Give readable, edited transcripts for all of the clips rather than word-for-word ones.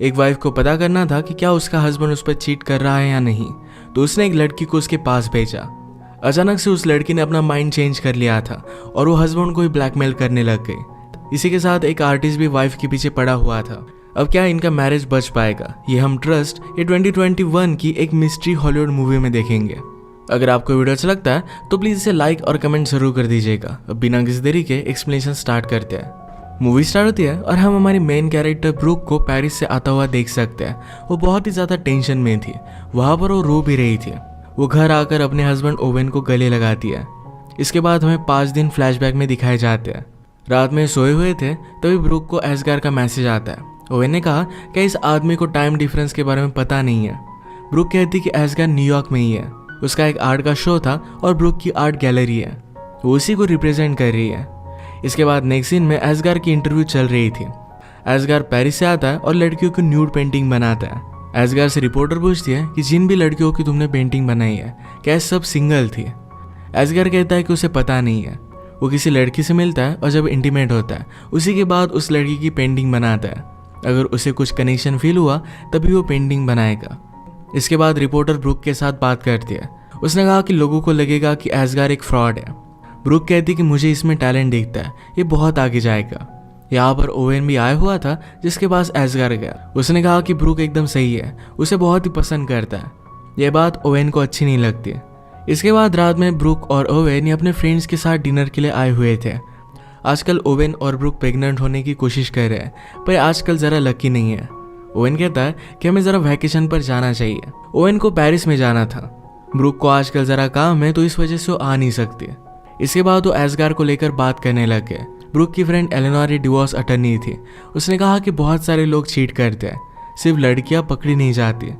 एक वाइफ को पता करना था कि क्या उसका हस्बैंड उस पर चीट कर रहा है या नहीं, तो उसने एक लड़की को उसके पास भेजा। अचानक से उस लड़की ने अपना माइंड चेंज कर लिया था और वो हस्बैंड को ही ब्लैकमेल करने लग गई। इसी के साथ एक आर्टिस्ट भी वाइफ के पीछे पड़ा हुआ था। अब क्या इनका मैरिज बच पाएगा, ये हम ट्रस्ट ये 2021 की एक मिस्ट्री हॉलीवुड मूवी में देखेंगे। अगर आपको वीडियो अच्छा लगता है तो प्लीज इसे लाइक और कमेंट जरूर कर दीजिएगा। अब बिना किसी देरी के एक्सप्लेनेशन स्टार्ट करते हैं। मूवी स्टार्ट होती है और हम हमारी मेन कैरेक्टर ब्रूक को पेरिस से आता हुआ देख सकते हैं। वो बहुत ही ज्यादा टेंशन में थी, वहां पर वो रो भी रही थी। वो घर आकर अपने हस्बैंड ओवेन को गले लगाती है। इसके बाद हमें 5 दिन फ्लैशबैक में दिखाए जाते हैं। रात में सोए हुए थे तभी ब्रूक को एसगार का मैसेज आता है। ओवेन ने कहा कि इस आदमी को टाइम डिफरेंस के बारे में पता नहीं है। ब्रूक कहती कि एसगार न्यूयॉर्क में ही है। उसका एक आर्ट का शो था और ब्रूक की आर्ट गैलरी है, वो उसी को रिप्रेजेंट कर रही है। इसके बाद नेक्स्ट सीन में एसगार की इंटरव्यू चल रही थी। एसगार पेरिस से आता है और लड़कियों की न्यूड पेंटिंग बनाता है। एसगार से रिपोर्टर पूछती है कि जिन भी लड़कियों की तुमने पेंटिंग बनाई है क्या सब सिंगल थी। एसगार कहता है कि उसे पता नहीं है। वो किसी लड़की से मिलता है और जब इंटीमेट होता है उसी के बाद उस लड़की की पेंटिंग बनाता है। अगर उसे कुछ कनेक्शन फील हुआ तभी वो पेंटिंग बनाएगा। इसके बाद रिपोर्टर ब्रूक के साथ बात करती है। उसने कहा कि लोगों को लगेगा कि एसगार एक फ्रॉड है। ब्रूक कहती कि मुझे इसमें टैलेंट दिखता है, ये बहुत आगे जाएगा। यहाँ पर ओवेन भी आया हुआ था जिसके पास एसगार गया। उसने कहा कि ब्रूक एकदम सही है, उसे बहुत ही पसंद करता है। यह बात ओवेन को अच्छी नहीं लगती। इसके बाद रात में ब्रूक और ओवेन अपने फ्रेंड्स के साथ डिनर के लिए आए हुए थे। आजकल ओवेन और ब्रूक प्रेग्नेंट होने की कोशिश कर रहे हैं, पर आजकल जरा लकी नहीं है। ओवेन कहता है कि हमें जरा वैकेशन पर जाना चाहिए। ओवेन को पेरिस में जाना था। ब्रूक को आजकल जरा काम है तो इस वजह से वो आ नहीं सकती। इसके बाद वो एसगार को लेकर बात करने लग गए। ब्रूक की फ्रेंड एलेनोर डिवोर्स अटर्नी थी। उसने कहा कि बहुत सारे लोग चीट करते हैं, सिर्फ लड़कियां पकड़ी नहीं जाती।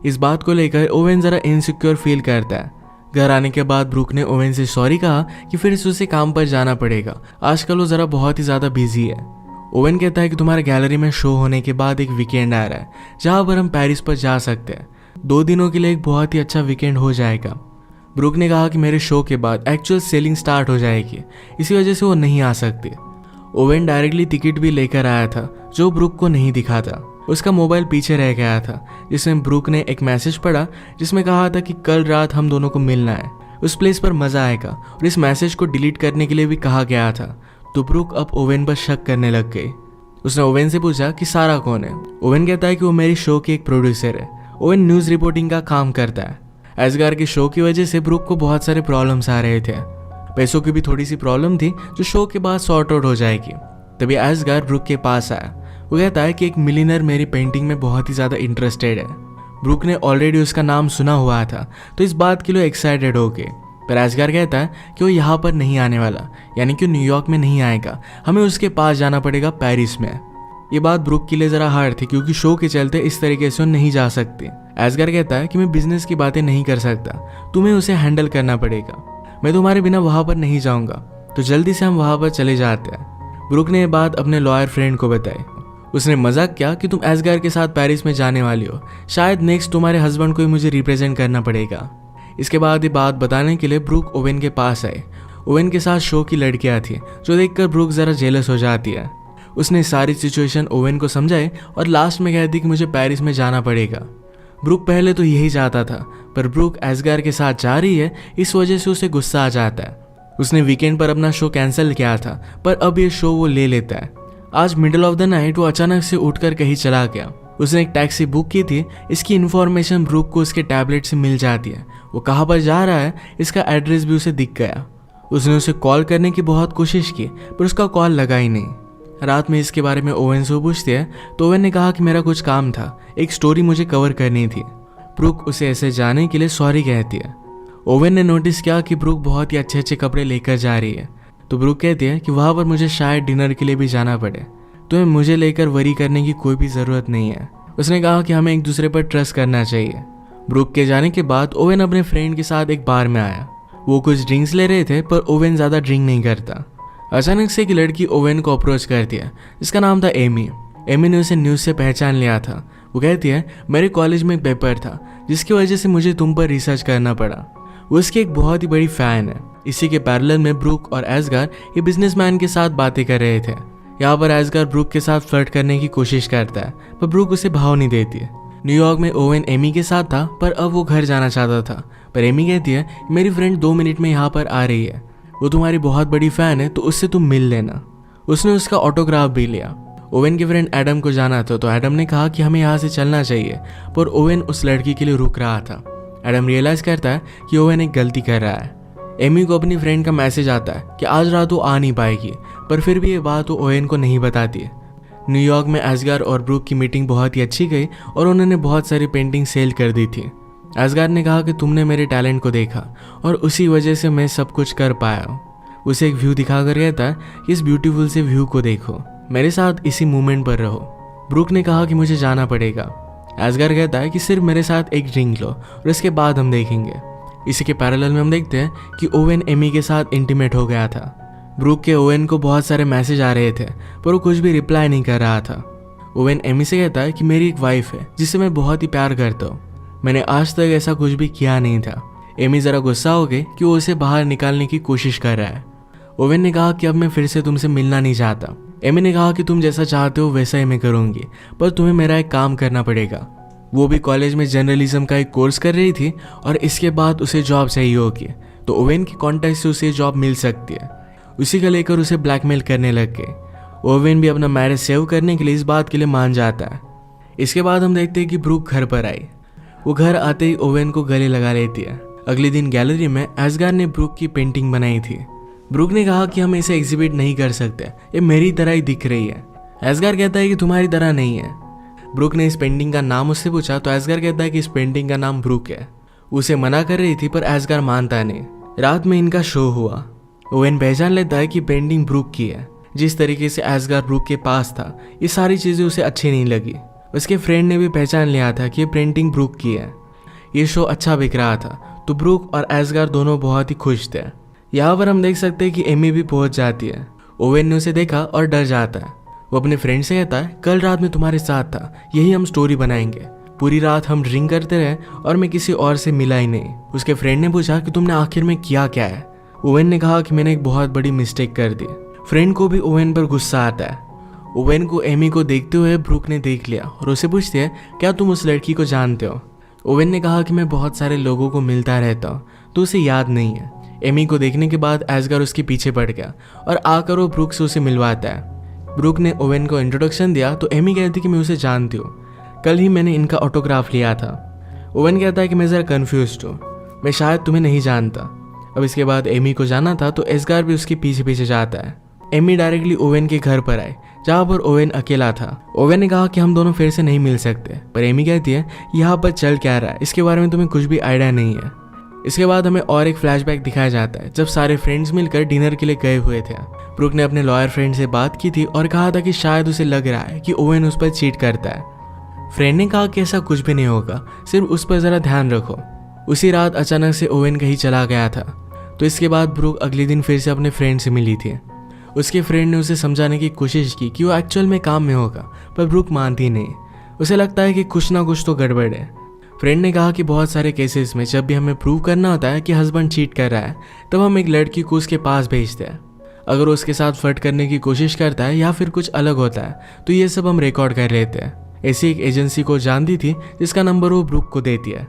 इस बात को लेकर ओवेन जरा इनसिक्योर फील करता है। घर आने के बाद ब्रूक ने ओवेन से सॉरी कहा कि फिर से उसे काम पर जाना पड़ेगा, आजकल वो जरा बहुत ही ज्यादा बिजी है। ओवेन कहता है कि तुम्हारे गैलरी में शो होने के बाद एक वीकेंड आ रहा है जहां पर हम पेरिस पर जा सकते हैं। 2 दिनों के लिए एक बहुत ही अच्छा वीकेंड हो जाएगा। ब्रूक ने कहा कि मेरे शो के बाद एक्चुअल सेलिंग स्टार्ट हो जाएगी, इसी वजह से वो नहीं आ सकती। ओवेन डायरेक्टली टिकट भी लेकर आया था जो ब्रूक को नहीं दिखा था। उसका मोबाइल पीछे रह गया था, जिसमें ब्रूक ने एक मैसेज पढ़ा जिसमें कहा था कि कल रात हम दोनों को मिलना है, उस प्लेस पर मजा आएगा। और इस मैसेज को डिलीट करने के लिए भी कहा गया था। तो ब्रूक अब ओवेन पर शक करने लग गई। उसने ओवेन से पूछा कि सारा कौन है। ओवेन कहता है कि वो मेरी शो की एक प्रोड्यूसर है। ओवेन न्यूज रिपोर्टिंग का काम करता है। एसगार के शो की वजह से ब्रूक को बहुत सारे प्रॉब्लम्स आ रहे थे। पैसों की भी थोड़ी सी प्रॉब्लम थी जो शो के बाद सॉर्ट आउट हो जाएगी। तभी एसगार ब्रूक के पास आया। वो कहता है कि एक मिलियनर मेरी पेंटिंग में बहुत ही ज्यादा इंटरेस्टेड है। ब्रूक ने ऑलरेडी उसका नाम सुना हुआ था तो इस बात के लिए एक्साइटेड हो गए। पर एसगार कहता है कि वो यहाँ पर नहीं आने वाला, यानी कि न्यूयॉर्क में नहीं आएगा, हमें उसके पास जाना पड़ेगा पेरिस में। ये बात ब्रूक के लिए जरा हार्ड थी क्योंकि शो के चलते इस तरीके से वो नहीं जा सकती। एसगार कहता है कि मैं बिजनेस की बातें नहीं कर सकता, तुम्हें उसे हैंडल करना पड़ेगा, मैं तुम्हारे बिना वहां पर नहीं जाऊंगा। तो जल्दी से हम वहां पर चले जाते हैं। ब्रूक ने यह बात अपने लॉयर फ्रेंड को बताई। उसने मजाक किया कि तुम एसगार के साथ पेरिस में जाने वाली हो, शायद नेक्स्ट तुम्हारे हस्बैंड को ही मुझे रिप्रेजेंट करना पड़ेगा। इसके बाद ये बात बताने के लिए ब्रूक ओवेन के पास आए। ओवेन के साथ शो की लड़कियां थी जो देखकर ब्रूक जरा जेलस हो जाती है। उसने सारी सिचुएशन ओवेन को समझाई और लास्ट में कहती कि मुझे पेरिस में जाना पड़ेगा। ब्रूक पहले तो यही चाहता था, पर ब्रूक एसगार के साथ जा रही है, इस वजह से उसे गुस्सा आ जाता है। उसने वीकेंड पर अपना शो कैंसिल किया था, पर अब ये शो वो ले लेता है। आज मिडिल ऑफ द नाइट वो अचानक से उठकर कहीं चला गया। उसने एक टैक्सी बुक की थी। इसकी इन्फॉर्मेशन ब्रूक को उसके टैबलेट से मिल जाती है। वो कहाँ पर जा रहा है इसका एड्रेस भी उसे दिख गया। उसने उसे कॉल करने की बहुत कोशिश की पर उसका कॉल लगा ही नहीं। रात में इसके बारे में ओवेन से पूछते हैं तो ओवेन ने कहा कि मेरा कुछ काम था, एक स्टोरी मुझे कवर करनी थी। ब्रूक उसे ऐसे जाने के लिए सॉरी कहती है। ओवेन ने नोटिस किया कि ब्रूक बहुत ही अच्छे अच्छे कपड़े लेकर जा रही है, तो ब्रूक कहती है कि वहां पर मुझे शायद डिनर के लिए भी जाना पड़े, तुम्हें मुझे लेकर वरी करने की कोई भी जरूरत नहीं है। उसने कहा कि हमें एक दूसरे पर ट्रस्ट करना चाहिए। ब्रूक के जाने के बाद ओवेन अपने फ्रेंड के साथ एक बार में आया। वो कुछ ड्रिंक्स ले रहे थे पर ओवेन ज्यादा ड्रिंक नहीं करता। अचानक से एक लड़की ओवेन को अप्रोच करती है जिसका नाम था एमी। एमी ने उसे न्यूज से पहचान लिया था। वो कहती है मेरे कॉलेज में एक पेपर था जिसकी वजह से मुझे तुम पर रिसर्च करना पड़ा। वो उसकी एक बहुत ही बड़ी फैन है। इसी के पैरेलल में ब्रूक और एसगार ये बिजनेसमैन के साथ बातें कर रहे थे। यहाँ पर एस्गार ब्रूक के साथ फ्लर्ट करने की कोशिश करता है, पर ब्रूक उसे भाव नहीं देती है। न्यूयॉर्क में ओवेन एमी के साथ था, पर अब वो घर जाना चाहता था। पर एमी कहती है मेरी फ्रेंड 2 मिनट में यहाँ पर आ रही है, वो तुम्हारी बहुत बड़ी फैन है, तो उससे तुम मिल लेना। उसने उसका ऑटोग्राफ भी लिया। ओवेन के फ्रेंड एडम को जाना था, तो एडम ने कहा कि हमें यहाँ से चलना चाहिए, पर ओवेन उस लड़की के लिए रुक रहा था। एडम रियलाइज करता है कि ओवेन एक गलती कर रहा है। एमी को अपनी फ्रेंड का मैसेज आता है कि आज रात वो आ नहीं पाएगी, पर फिर भी ये बात वो ओवेन को नहीं बताती है। न्यूयॉर्क में एस्गार और ब्रूक की मीटिंग बहुत ही अच्छी गई और उन्होंने बहुत सारी पेंटिंग सेल कर दी थी। एस्गार ने कहा कि तुमने मेरे टैलेंट को देखा और उसी वजह से मैं सब कुछ कर पाया हूँ। उसे एक व्यू दिखाकर कहता है कि इस ब्यूटीफुल से व्यू को देखो, मेरे साथ इसी मूवमेंट पर रहो। ब्रूक ने कहा कि मुझे जाना पड़ेगा। एस्गार कहता है कि सिर्फ मेरे साथ एक ड्रिंक लो और इसके बाद हम देखेंगे। इसी के पैरेलल में हम देखते हैं कि ओवेन एमी के साथ इंटीमेट हो गया था। ब्रूक के ओवेन को बहुत सारे मैसेज आ रहे थे, पर वो कुछ भी रिप्लाई नहीं कर रहा था। ओवेन एमी से कहता है कि मेरी एक वाइफ है जिसे मैं बहुत ही प्यार करता हूँ, मैंने आज तक ऐसा कुछ भी किया नहीं था। एमी जरा गुस्सा हो गई कि वो उसे बाहर निकालने की कोशिश कर रहा है। ओवेन ने कहा कि अब मैं फिर से तुमसे मिलना नहीं चाहता। एमी ने कहा कि तुम जैसा चाहते हो वैसा ही मैं करूंगी, पर तुम्हें मेरा एक काम करना पड़ेगा। वो भी कॉलेज में जर्नलिज्म का एक कोर्स कर रही थी और इसके बाद उसे जॉब चाहिए होगी, तो ओवेन के कॉन्टैक्ट से उसे जॉब मिल सकती है। उसी का लेकर उसे ब्लैकमेल करने लग गए। ओवेन भी अपना मैरिज सेव करने के लिए इस बात के लिए मान जाता है। इसके बाद हम देखते हैं कि ब्रूक घर पर आई। वो घर आते ही ओवेन को गले लगा लेती है। अगले दिन गैलरी में एस्गार ने ब्रूक की पेंटिंग बनाई थी। ब्रूक ने कहा कि हम इसे एग्जिबिट नहीं कर सकते, ये मेरी तरह ही दिख रही है। एस्गार कहता है कि तुम्हारी तरह नहीं है। ब्रूक ने इस पेंटिंग का नाम उससे पूछा, तो एस्गार कहता है कि इस पेंटिंग का नाम ब्रूक है। उसे मना कर रही थी, पर एस्गार मानता नहीं। रात में इनका शो हुआ। ओवेन पहचान लेता है कि पेंटिंग ब्रूक की है। जिस तरीके से एस्गार ब्रूक के पास था, ये सारी चीजें उसे अच्छी नहीं लगी। उसके फ्रेंड ने भी पहचान लिया था कि ये पेंटिंग ब्रूक की है। ये शो अच्छा बिक रहा था, तो ब्रूक और एस्गार दोनों बहुत ही खुश थे। यहाँ पर हम देख सकते हैं कि एमी भी पहुंच जाती है। ओवेन ने उसे देखा और डर जाता है। वो अपने फ्रेंड से कहता है कल रात में तुम्हारे साथ था, यही हम स्टोरी बनाएंगे। पूरी रात हम ड्रिंक करते रहे और मैं किसी और से मिला ही नहीं। उसके फ्रेंड ने पूछा कि तुमने आखिर में किया क्या है। ओवेन ने कहा कि मैंने एक बहुत बड़ी मिस्टेक कर दी। फ्रेंड को भी ओवेन पर गुस्सा आता है। ओवेन को एमी को देखते हुए ब्रूक ने देख लिया और उसे पूछती है क्या तुम उस लड़की को जानते हो। ओवेन ने कहा कि मैं बहुत सारे लोगों को मिलता रहता हूँ, तो उसे याद नहीं है। एमी को देखने के बाद एस्गार उसके पीछे पड़ गया और आकर वो ब्रूक से उसे मिलवाता है। ब्रूक ने ओवेन को इंट्रोडक्शन दिया, तो एमी कहती कि मैं उसे जानती हूँ, कल ही मैंने इनका ऑटोग्राफ लिया था। ओवेन कहता है कि मैं ज़रा कन्फ्यूज्ड हूँ, मैं शायद तुम्हें नहीं जानता। अब इसके बाद एमी को जाना था, तो एस्गार भी उसके पीछे पीछे जाता है। एमी डायरेक्टली ओवेन के घर पर आए, जहाँ पर ओवेन अकेला था। ओवेन ने कहा कि हम दोनों फिर से नहीं मिल सकते, पर एमी कहती है यहाँ पर चल क्या रहा है, इसके बारे में तुम्हें कुछ भी आइडिया नहीं है। इसके बाद हमें और एक फ्लैशबैक दिखाया जाता है, जब सारे फ्रेंड्स मिलकर डिनर के लिए गए हुए थे। ब्रूक ने अपने लॉयर फ्रेंड से बात की थी और कहा था कि शायद उसे लग रहा है कि ओवेन उस पर चीट करता है। फ्रेंड ने कहा कि ऐसा कुछ भी नहीं होगा, सिर्फ उस पर ज़रा ध्यान रखो। उसी रात अचानक से ओवेन कहीं चला गया था, तो इसके बाद ब्रूक अगले दिन फिर से अपने फ्रेंड से मिली थी। उसके फ्रेंड ने उसे समझाने की कोशिश की कि वो एक्चुअल में काम में होगा, पर ब्रूक मानती नहीं। उसे लगता है कि कुछ ना कुछ तो गड़बड़ है। फ्रेंड ने कहा कि बहुत सारे केसेस में जब भी हमें प्रूव करना होता है कि हस्बैंड चीट कर रहा है, तब हम एक लड़की को उसके पास भेजते हैं। अगर वो उसके साथ फ्लर्ट करने की कोशिश करता है या फिर कुछ अलग होता है, तो ये सब हम रिकॉर्ड कर लेते हैं। ऐसी एक एजेंसी को जानती थी जिसका नंबर वो ब्रूक को देती है।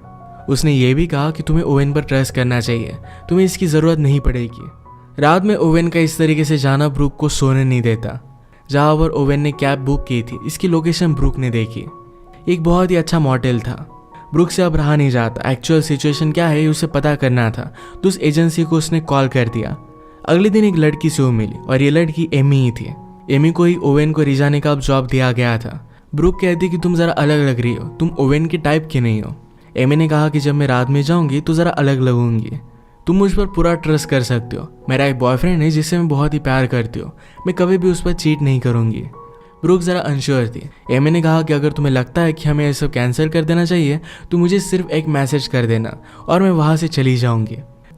उसने ये भी कहा कि तुम्हें ओवेन पर ट्रस्ट करना चाहिए, तुम्हें इसकी ज़रूरत नहीं पड़ेगी। रात में ओवेन का इस तरीके से जाना ब्रूक को सोने नहीं देता। जहाँ पर ओवेन ने कैब बुक की थी, इसकी लोकेशन ब्रूक ने देखी। एक बहुत ही अच्छा मॉडल था। ब्रूक से अब रहा नहीं जाता, एक्चुअल सिचुएशन क्या है उसे पता करना था, तो उस एजेंसी को उसने कॉल कर दिया। अगले दिन एक लड़की से वो मिली और ये लड़की एमी ही थी। एमी को ही ओवेन को रिजाने का अब जॉब दिया गया था। ब्रूक कहती कि तुम ज़रा अलग लग रही हो, तुम ओवेन की टाइप की नहीं हो। एमी ने कहा कि जब मैं रात में जाऊंगी तो ज़रा अलग लगूंगी, तुम मुझ पर पूरा ट्रस्ट कर सकते हो। मेरा एक बॉयफ्रेंड है जिससे मैं बहुत ही प्यार करती हूँ, मैं कभी भी उस पर चीट नहीं करूँगी। ब्रूक ज़रा अनश्योर थी। एमी ने कहा कि अगर तुम्हें लगता है कि हमें ये सब कैंसिल कर देना चाहिए, तो मुझे सिर्फ एक मैसेज कर देना और मैं वहाँ से चली जाऊँगी।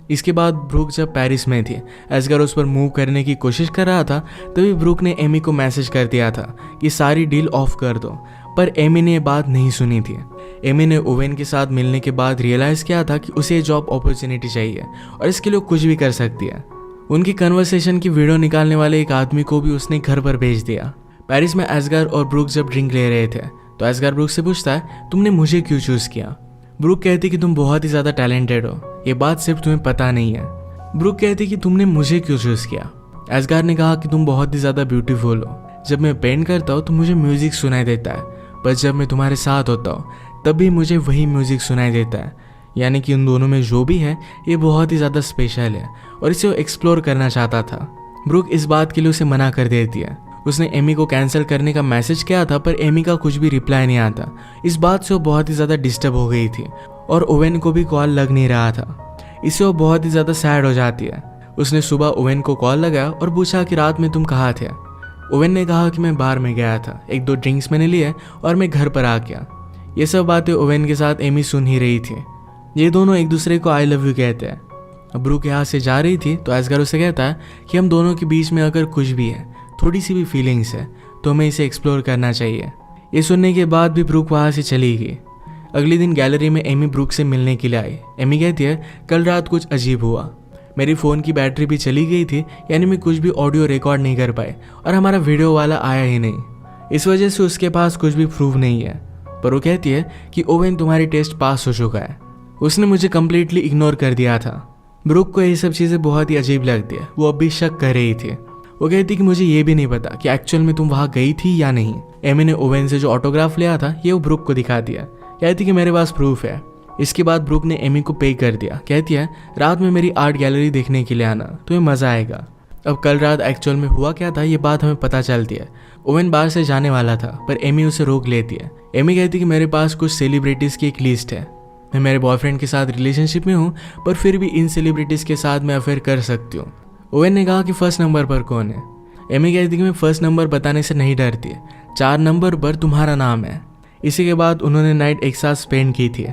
इसके बाद ब्रूक जब पेरिस में थी, एस्गार उस पर मूव करने की कोशिश कर रहा था, तभी ब्रूक ने एमी को मैसेज कर दिया था कि सारी डील ऑफ कर दो, पर एमी ने ये बात नहीं सुनी थी। एमी ने ओवेन के साथ मिलने के बाद रियलाइज़ किया था कि उसे जॉब अपॉर्चुनिटी चाहिए और इसके लिए कुछ भी कर सकती है। उनकी कन्वर्सेशन की वीडियो निकालने वाले एक आदमी को भी उसने घर पर भेज दिया। पेरिस में एस्गार और ब्रूक जब ड्रिंक ले रहे थे तो एस्गार ब्रूक से पूछता है, तुमने मुझे क्यों चूज किया? ब्रूक कहती कि तुम बहुत ही ज्यादा टैलेंटेड हो, ये बात सिर्फ तुम्हें पता नहीं है। ब्रूक कहती कि तुमने मुझे क्यों चूज किया? एस्गार ने कहा कि तुम बहुत ही ज्यादा ब्यूटीफुल हो, जब मैं पेंट करता हूँ तो मुझे म्यूजिक सुनाई देता है, पर जब मैं तुम्हारे साथ होता हूँ तब भी मुझे वही म्यूजिक सुनाई देता है। यानी कि उन दोनों में जो भी है ये बहुत ही ज़्यादा स्पेशल है और इसे वो एक्सप्लोर करना चाहता था। ब्रूक इस बात के लिए उसे मना कर देती है। उसने एमी को कैंसिल करने का मैसेज किया था पर एमी का कुछ भी रिप्लाई नहीं आता। इस बात से वो बहुत ही ज़्यादा डिस्टर्ब हो गई थी और ओवेन को भी कॉल लग नहीं रहा था। इससे वो बहुत ही ज़्यादा सैड हो जाती है। उसने सुबह ओवेन को कॉल लगाया और पूछा कि रात में तुम कहाँ थे? ओवेन ने कहा कि मैं बार में गया था, 1-2 ड्रिंक्स मैंने लिए और मैं घर पर आ गया। ये सब बातें ओवेन के साथ एमी सुन ही रही थी। ये दोनों एक दूसरे को आई लव यू कहते हैं। अब ब्रूक यहाँ से जा रही थी तो एस्गार उसे कहता है कि हम दोनों के बीच में अगर कुछ भी है, थोड़ी सी भी फीलिंग्स है, तो हमें इसे एक्सप्लोर करना चाहिए। ये सुनने के बाद भी ब्रूक वहाँ से चली गई। अगले दिन गैलरी में एमी ब्रूक से मिलने के लिए आई। एमी कहती है, कल रात कुछ अजीब हुआ, मेरी फ़ोन की बैटरी भी चली गई थी, यानी मैं कुछ भी ऑडियो रिकॉर्ड नहीं कर पाए और हमारा वीडियो वाला आया ही नहीं। इस वजह से उसके पास कुछ भी प्रूफ नहीं है। पर वो कहती है कि ओवेन तुम्हारी टेस्ट पास हो चुका है, उसने मुझे कम्प्लीटली इग्नोर कर दिया था। ब्रूक को ये सब चीज़ें बहुत ही अजीब लगती है। वो अब भी शक कर रही थी। वो कहती कि मुझे ये भी नहीं पता कि एक्चुअल में तुम वहाँ गई थी या नहीं। एमी ने ओवेन से जो ऑटोग्राफ लिया था ये वो ब्रूक को दिखा दिया। कहती कि मेरे पास प्रूफ है। इसके बाद ब्रूक ने एमी को पे कर दिया। कहती है, रात में मेरी आर्ट गैलरी देखने के लिए आना, तुम्हें मज़ा आएगा। अब कल रात एक्चुअल में हुआ क्या था ये बात हमें पता चलती है। ओवेन बाहर से जाने वाला था पर एमी उसे रोक लेती है। एमी कहती कि मेरे पास कुछ सेलिब्रिटीज़ की एक लिस्ट है, मैं मेरे बॉयफ्रेंड के साथ रिलेशनशिप में हूँ पर फिर भी इन सेलिब्रिटीज़ के साथ मैं अफेयर कर सकती हूँ। ओवेन ने कहा कि फर्स्ट नंबर पर कौन है? एमी कहती कि मैं फर्स्ट नंबर बताने से नहीं डरती, 4 नंबर पर तुम्हारा नाम है। इसी के बाद उन्होंने नाइट एक साथ स्पेंड की थी।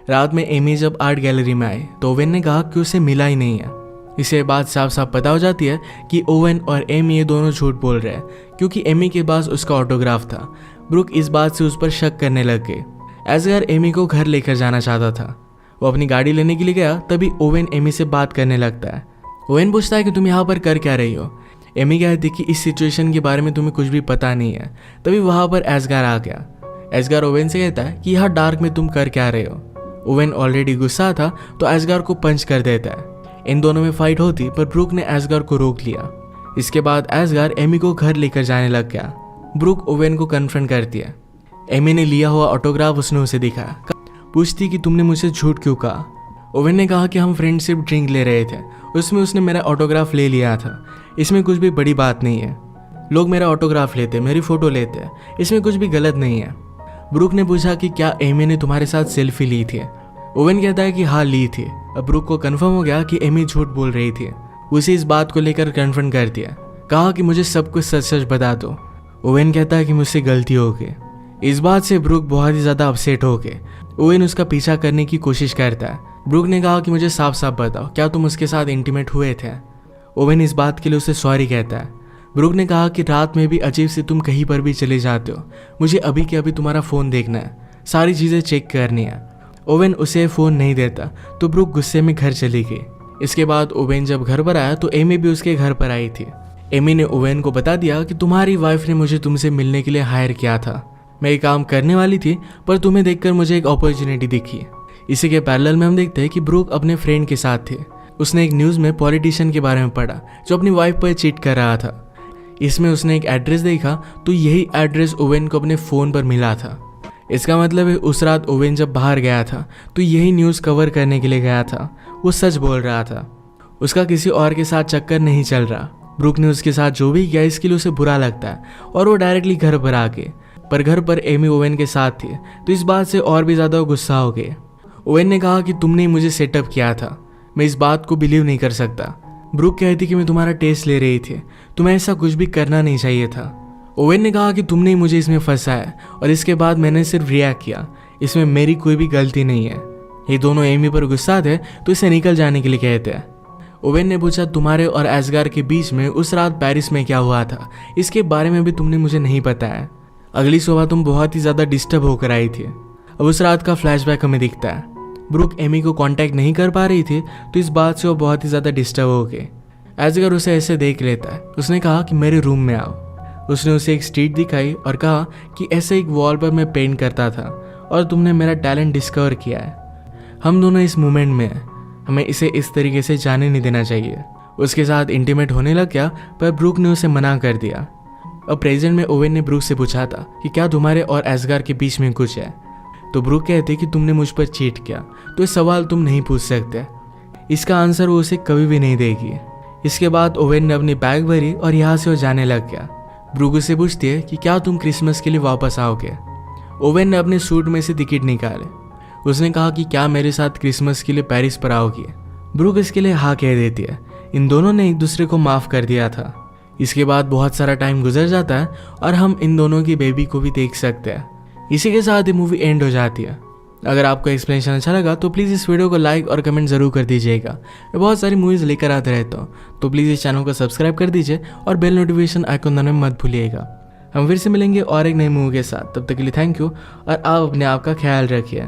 रात में एमी जब आर्ट गैलरी में आई तो ओवेन ने कहा कि उसे मिला ही नहीं है। इससे बात साफ साफ पता हो जाती है कि ओवेन और एमी ये दोनों झूठ बोल रहे हैं, क्योंकि एमी के पास उसका ऑटोग्राफ था। ब्रूक इस बात से उस पर शक करने लग गई। एस्गार एमी को घर लेकर जाना चाहता था। वो अपनी गाड़ी लेने के लिए गया, तभी ओवेन एमी से बात करने लगता है। ओवेन पूछता है कि तुम यहाँ पर कर क्या रही हो? एमी कहती कि इस सिचुएशन के बारे में तुम्हें कुछ भी पता नहीं है। तभी वहाँ पर एस्गार आ गया। एस्गार ओवेन से कहता है कि यहाँ डार्क में तुम कर क्या रहे हो? ओवेन ऑलरेडी गुस्सा था तो एस्गार को पंच कर देता है। इन दोनों में फाइट होती पर ब्रूक ने एस्गार को रोक लिया। इसके बाद एस्गार एमी को घर लेकर जाने लग गया। ब्रूक ओवेन को कन्फ्रंट करती है। एमी ने लिया हुआ ऑटोग्राफ उसने उसे दिखाया। पूछती कि तुमने मुझसे झूठ क्यों कहा? ओवेन ने कहा कि हम फ्रेंडशिप ड्रिंक ले रहे थे, उसमें उसने मेरा ऑटोग्राफ ले लिया था, इसमें कुछ भी बड़ी बात नहीं है। लोग मेरा ऑटोग्राफ लेते, मेरी फ़ोटो लेते, इसमें कुछ भी गलत नहीं है। ब्रूक ने पूछा कि क्या एमी ने तुम्हारे साथ सेल्फी ली थी? ओवेन कहता है कि हाँ ली थी। अब ब्रूक को कंफर्म हो गया कि एमी झूठ बोल रही थी। उसे इस बात को लेकर कन्फ्रंट कर दिया। कहा कि मुझे सब कुछ सच सच बता दो। ओवेन कहता है कि मुझसे गलती हो गई। इस बात से ब्रूक बहुत ही ज़्यादा अपसेट हो गए। ओवेन उसका पीछा करने की कोशिश करता है। ब्रूक ने कहा कि मुझे साफ साफ बताओ, क्या तुम उसके साथ इंटीमेट हुए थे? ओवेन इस बात के लिए उसे सॉरी कहता है। ब्रूक ने कहा कि रात में भी अजीब से तुम कहीं पर भी चले जाते हो, मुझे अभी के अभी तुम्हारा फ़ोन देखना है, सारी चीज़ें चेक करनी है। ओवेन उसे फ़ोन नहीं देता तो ब्रूक गुस्से में घर चली गई। इसके बाद ओवेन जब घर पर आया तो एमी भी उसके घर पर आई थी। एमी ने ओवेन को बता दिया कि तुम्हारी वाइफ ने मुझे तुमसे मिलने के लिए हायर किया था। मैं ये काम करने वाली थी पर तुम्हें देखकर मुझे एक अपॉर्चुनिटी दिखी। इसी के पैरेलल में हम देखते हैं कि ब्रूक अपने फ्रेंड के साथ थे। उसने एक न्यूज़ में पॉलिटिशियन के बारे में पढ़ा जो अपनी वाइफ पर चीट कर रहा था। इसमें उसने एक एड्रेस देखा तो यही एड्रेस ओवेन को अपने फ़ोन पर मिला था। इसका मतलब है उस रात ओवेन जब बाहर गया था तो यही न्यूज़ कवर करने के लिए गया था। वो सच बोल रहा था, उसका किसी और के साथ चक्कर नहीं चल रहा। ब्रूक ने उसके साथ जो भी किया इसके लिए उसे बुरा लगता है और वो डायरेक्टली घर पर आ गए। पर घर पर एमी ओवेन के साथ थी तो इस बात से और भी ज़्यादा गुस्सा हो गए। ओवेन ने कहा कि तुमने मुझे सेटअप किया था, मैं इस बात को बिलीव नहीं कर सकता। ब्रूक कहती कि मैं तुम्हारा टेस्ट ले रही थी, तुम्हें ऐसा कुछ भी करना नहीं चाहिए था। ओवेन ने कहा कि तुमने मुझे इसमें फंसाया और इसके बाद मैंने सिर्फ रिएक्ट किया, इसमें मेरी कोई भी गलती नहीं है। ये दोनों एमी पर गुस्सा थे तो इसे निकल जाने के लिए कहते हैं। ओवेन ने पूछा तुम्हारे और एस्गार के बीच में उस रात पेरिस में क्या हुआ था, इसके बारे में भी तुमने मुझे नहीं बताया। अगली सुबह तुम बहुत ही ज़्यादा डिस्टर्ब होकर आई थी। अब उस रात का फ्लैशबैक हमें दिखता है। ब्रूक एमी को कांटेक्ट नहीं कर पा रही थी तो इस बात से वो बहुत ही ज़्यादा डिस्टर्ब हो गए। एजगर उसे ऐसे देख लेता है। उसने कहा कि मेरे रूम में आओ। उसने उसे एक स्ट्रीट दिखाई और कहा कि ऐसे एक वॉल पर मैं पेंट करता था और तुमने मेरा टैलेंट डिस्कवर किया है। हम दोनों इस मोमेंट में हैं, हमें इसे इस तरीके से जाने नहीं देना चाहिए। उसके साथ इंटीमेट होने लग गया, पर ब्रूक ने उसे मना कर दिया। अब प्रेजेंट में ओवेन ने ब्रूक से पूछा था कि क्या तुम्हारे और एसगार के बीच में कुछ है। तो ब्रूक कहते कि तुमने मुझ पर चीट किया, तो ये सवाल तुम नहीं पूछ सकते। इसका आंसर वो उसे कभी भी नहीं देगी। इसके बाद ओवेन ने अपनी बैग भरी और यहाँ से वो जाने लग गया। ब्रूक उसे पूछती है कि क्या तुम क्रिसमस के लिए वापस आओगे। ओवेन ने अपने सूट में से टिकट निकाले। उसने कहा कि क्या मेरे साथ क्रिसमस के लिए पेरिस पर आओगी। ब्रूक इसके लिए हाँ कह देती है। इन दोनों ने एक दूसरे को माफ़ कर दिया था। इसके बाद बहुत सारा टाइम गुजर जाता है और हम इन दोनों की बेबी को भी देख सकते हैं। इसी के साथ ये मूवी एंड हो जाती है। अगर आपको एक्सप्लेनेशन अच्छा लगा तो प्लीज़ इस वीडियो को लाइक और कमेंट ज़रूर कर दीजिएगा। मैं बहुत सारी मूवीज़ लेकर आते रहता हूँ, तो प्लीज़ इस चैनल को सब्सक्राइब कर दीजिए और बेल नोटिफिकेशन आइकन दबाना मत भूलिएगा। हम फिर से मिलेंगे और एक नई मूवी के साथ। तब तक के लिए थैंक यू और आप अपने आप का ख्याल रखिए।